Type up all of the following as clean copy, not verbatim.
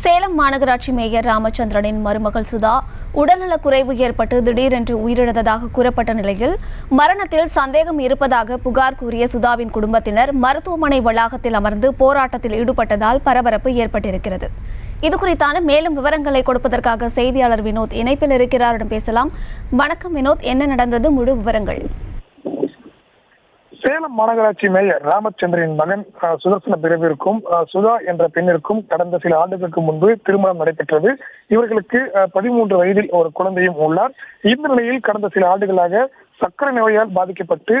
சேலம் மாநகராட்சி மேயர் ராமச்சந்திரனின் மருமகள் சுதா உடல்நலக் குறைவு ஏற்பட்டு திடீரென்று உயிரிழந்ததாக கூறப்பட்ட நிலையில் மரணத்தில் சந்தேகம் இருப்பதாக புகார் கூறிய சுதாவின் குடும்பத்தினர் மருத்துவமனை வளாகத்தில் அமர்ந்து போராட்டத்தில் ஈடுபட்டதால் பரபரப்பு ஏற்பட்டிருக்கிறது. இதுகுறித்தான மேலும் விவரங்களை கொடுப்பதற்காக செய்தியாளர் வினோத் இணைப்பில் இருக்கிறார். பேசலாம். வணக்கம் வினோத், என்ன நடந்தது? முழு விவரங்கள். சேலம் மாநகராட்சி மேயர் ராமச்சந்திரனின் மகன் சுதர்சன பிரிவிற்கும் சுதா என்ற பெண்ணிற்கும் கடந்த சில ஆண்டுகளுக்கு முன்பு திருமணம் நடைபெற்றது. இவர்களுக்கு 13 வயதில் ஒரு குழந்தையும் உள்ளார். இந்த நிலையில் கடந்த சில ஆண்டுகளாக சர்க்கரை நோயால் பாதிக்கப்பட்டு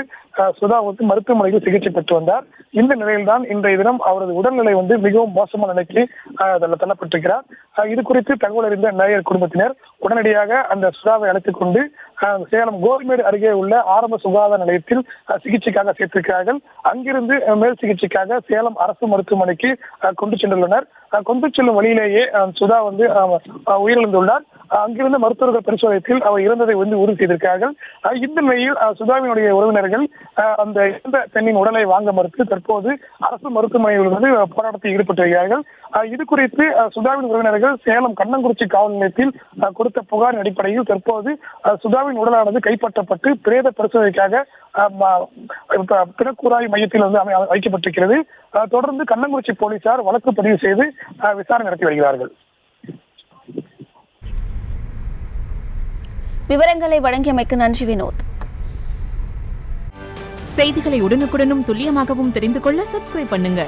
சுதா மருத்துவமனையில் சிகிச்சை பெற்று வந்தார். இந்த நிலையில்தான் இன்றைய தினம் அவரது உடல்நிலை மிகவும் மோசமான நிலைக்கு தள்ளப்பட்டிருக்கிறார். இது குறித்து தகவல் அறிந்த மேயர் குடும்பத்தினர் உடனடியாக அந்த சுதாவை அழைத்துக் கொண்டு சேலம் கோரிமேடு அருகே உள்ள ஆரம்ப சுகாதார நிலையத்தில் சிகிச்சைக்காக சேர்த்திருக்கிறார்கள். அங்கிருந்து மேல் சிகிச்சைக்காக சேலம் அரசு மருத்துவமனைக்கு கொண்டு சென்றுள்ளனர். கொண்டு செல்லும் வழியிலேயே சுதா உயிரிழந்துள்ளார். அங்கிருந்து மருத்துவர்கள் பரிசோதனையில் அவர் இறந்ததை உறுதி செய்திருக்கிறார்கள். இந்த நிலையில் சுதாவினுடைய உறவினர்கள் அந்த இறந்த பெண்ணின் உடலை வாங்க மறுத்து தற்போது அரசு மருத்துவமனையில் போராட்டத்தில் ஈடுபட்டு வருகிறார்கள். இது குறித்து சுதாவின் உறவினர்கள் சேலம் கண்ணங்குறிச்சி காவல் நிலையத்தில் கொடுத்த புகாரின் அடிப்படையில் தற்போது சுதாவின் உடலானது கைப்பற்றப்பட்டு பிரேத பரிசோதனைக்காக பிணக்கூறாய் மையத்தில் வைக்கப்பட்டிருக்கிறது. தொடர்ந்து கண்ணங்குறிச்சி போலீசார் வழக்கு பதிவு செய்து விசாரணை நடத்தி வருகிறார்கள். விவரங்களை வழங்கியமைக்கு நன்றி வினோத். செய்திகளை உடனுக்குடனும் துல்லியமாகவும் தெரிந்து கொள்ள சப்ஸ்கிரைப் பண்ணுங்க.